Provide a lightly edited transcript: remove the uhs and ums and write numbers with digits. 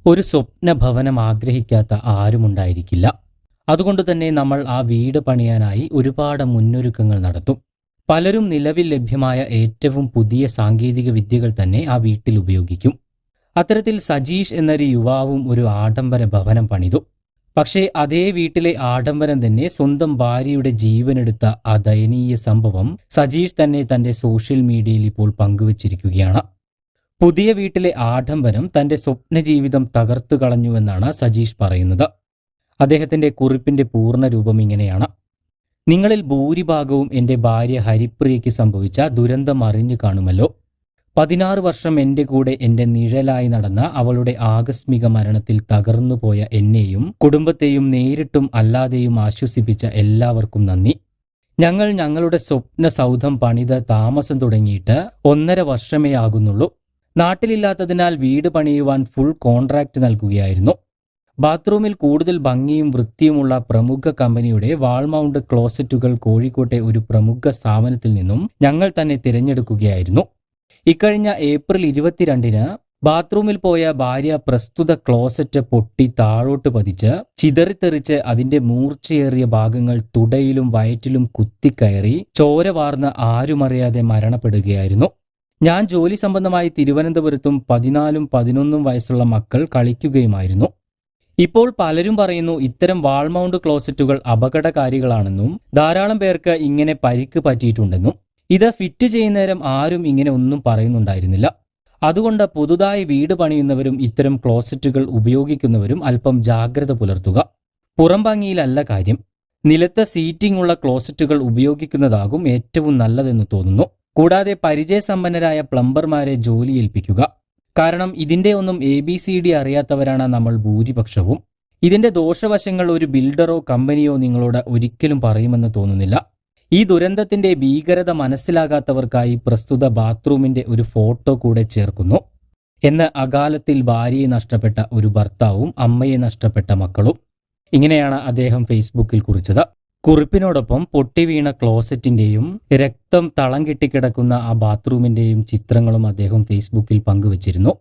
ഒരു സ്വപ്ന ഭവനം ആഗ്രഹിക്കാത്ത ആരുമുണ്ടായിരിക്കില്ല. അതുകൊണ്ട് തന്നെ നമ്മൾ ആ വീട് പണിയാനായി ഒരുപാട് മുന്നൊരുക്കങ്ങൾ നടത്തും. പലരും നിലവിൽ ലഭ്യമായ ഏറ്റവും പുതിയ സാങ്കേതിക വിദ്യകൾ തന്നെ ആ വീട്ടിൽ ഉപയോഗിക്കും. അത്തരത്തിൽ സജീഷ് എന്നൊരു യുവാവും ഒരു ആഡംബര ഭവനം പണിതു. പക്ഷേ അതേ വീട്ടിലെ ആഡംബരം തന്നെ സ്വന്തം ഭാര്യയുടെ ജീവനെടുത്ത ആ ദയനീയ സംഭവം സജീഷ് തന്നെ തന്റെ സോഷ്യൽ മീഡിയയിൽ ഇപ്പോൾ പങ്കുവച്ചിരിക്കുകയാണ്. പുതിയ വീട്ടിലെ ആഡംബരം തന്റെ സ്വപ്നജീവിതം തകർത്തു കളഞ്ഞുവെന്നാണ് സജീഷ് പറയുന്നത്. അദ്ദേഹത്തിന്റെ കുറിപ്പിന്റെ പൂർണ്ണ രൂപം ഇങ്ങനെയാണ്: നിങ്ങളിൽ ഭൂരിഭാഗവും എൻ്റെ ഭാര്യ ഹരിപ്രിയയ്ക്ക് സംഭവിച്ച ദുരന്തം അറിഞ്ഞു കാണുമല്ലോ. 16 വർഷം എൻ്റെ കൂടെ എൻ്റെ നിഴലായി നടന്ന അവളുടെ ആകസ്മിക മരണത്തിൽ തകർന്നുപോയ എന്നെയും കുടുംബത്തെയും നേരിട്ടും അല്ലാതെയും ആശ്വസിപ്പിച്ച എല്ലാവർക്കും നന്ദി. ഞങ്ങൾ ഞങ്ങളുടെ സ്വപ്ന സൗധം പണിത് താമസം തുടങ്ങിയിട്ട് 1.5 വർഷമേ ആകുന്നുള്ളൂ. നാട്ടിലില്ലാത്തതിനാൽ വീട് പണിയുവാൻ ഫുൾ കോൺട്രാക്ട് നൽകുകയായിരുന്നു. ബാത്റൂമിൽ കൂടുതൽ ഭംഗിയും വൃത്തിയുമുള്ള പ്രമുഖ കമ്പനിയുടെ വാൾ മൗണ്ട് ക്ലോസറ്റുകൾ കോഴിക്കോട്ടെ ഒരു പ്രമുഖ സ്ഥാപനത്തിൽ നിന്നും ഞങ്ങൾ തന്നെ തിരഞ്ഞെടുക്കുകയായിരുന്നു. ഇക്കഴിഞ്ഞ ഏപ്രിൽ 22-ന് ബാത്റൂമിൽ പോയ ഭാര്യ പ്രസ്തുത ക്ലോസറ്റ് പൊട്ടി താഴോട്ട് പതിച്ച് ചിതറിത്തെറിച്ച് അതിന്റെ മൂർച്ചയേറിയ ഭാഗങ്ങൾ തുടയിലും വയറ്റിലും കുത്തിക്കയറി ചോര വാർന്ന് ആരുമറിയാതെ മരണപ്പെടുകയായിരുന്നു. ഞാൻ ജോലി സംബന്ധമായി തിരുവനന്തപുരത്തും 14ഉം 11ഉം വയസ്സുള്ള മക്കൾ കളിക്കുകയുമായിരുന്നു. ഇപ്പോൾ പലരും പറയുന്നു ഇത്തരം വാൾ മൗണ്ട് ക്ലോസറ്റുകൾ അപകടകാരികളാണെന്നും ധാരാളം പേർക്ക് ഇങ്ങനെ പരിക്ക് പറ്റിയിട്ടുണ്ടെന്നും. ഇത് ഫിറ്റ് ചെയ്യുന്നേരം ആരും ഇങ്ങനെ ഒന്നും പറയുന്നുണ്ടായിരുന്നില്ല. അതുകൊണ്ട് പുതുതായി വീട് പണിയുന്നവരും ഇത്തരം ക്ലോസറ്റുകൾ ഉപയോഗിക്കുന്നവരും അല്പം ജാഗ്രത പുലർത്തുക. പുറം ഭംഗിയിലല്ല കാര്യം. നിലത്ത് സീറ്റിംഗ് ഉള്ള ക്ലോസറ്റുകൾ ഉപയോഗിക്കുന്നതാകും ഏറ്റവും നല്ലതെന്ന് തോന്നുന്നു. കൂടാതെ പരിചയസമ്പന്നരായ പ്ലംബർമാരെ ജോലി ഏൽപ്പിക്കുക. കാരണം ഇതിന്റെ ഒന്നും ABCD അറിയാത്തവരാണ് നമ്മൾ ഭൂരിപക്ഷവും. ഇതിന്റെ ദോഷവശങ്ങൾ ഒരു ബിൽഡറോ കമ്പനിയോ നിങ്ങളോട് ഒരിക്കലും പറയുമെന്ന് തോന്നുന്നില്ല. ഈ ദുരന്തത്തിന്റെ ഭീകരത മനസ്സിലാകാത്തവർക്കായി പ്രസ്തുത ബാത്റൂമിന്റെ ഒരു ഫോട്ടോ കൂടെ ചേർക്കുന്നു എന്ന് അകാലത്തിൽ ഭാര്യയെ നഷ്ടപ്പെട്ട ഒരു ഭർത്താവും അമ്മയെ നഷ്ടപ്പെട്ട മക്കളും. ഇങ്ങനെയാണ് അദ്ദേഹം ഫേസ്ബുക്കിൽ കുറിച്ചത്. കുറിപ്പിനോടൊപ്പം പൊട്ടിവീണ ക്ലോസറ്റിന്റെയും രക്തം തളം കെട്ടിക്കിടക്കുന്ന ആ ബാത്റൂമിന്റെയും ചിത്രങ്ങളും അദ്ദേഹം ഫേസ്ബുക്കിൽ പങ്കുവച്ചിരുന്നു.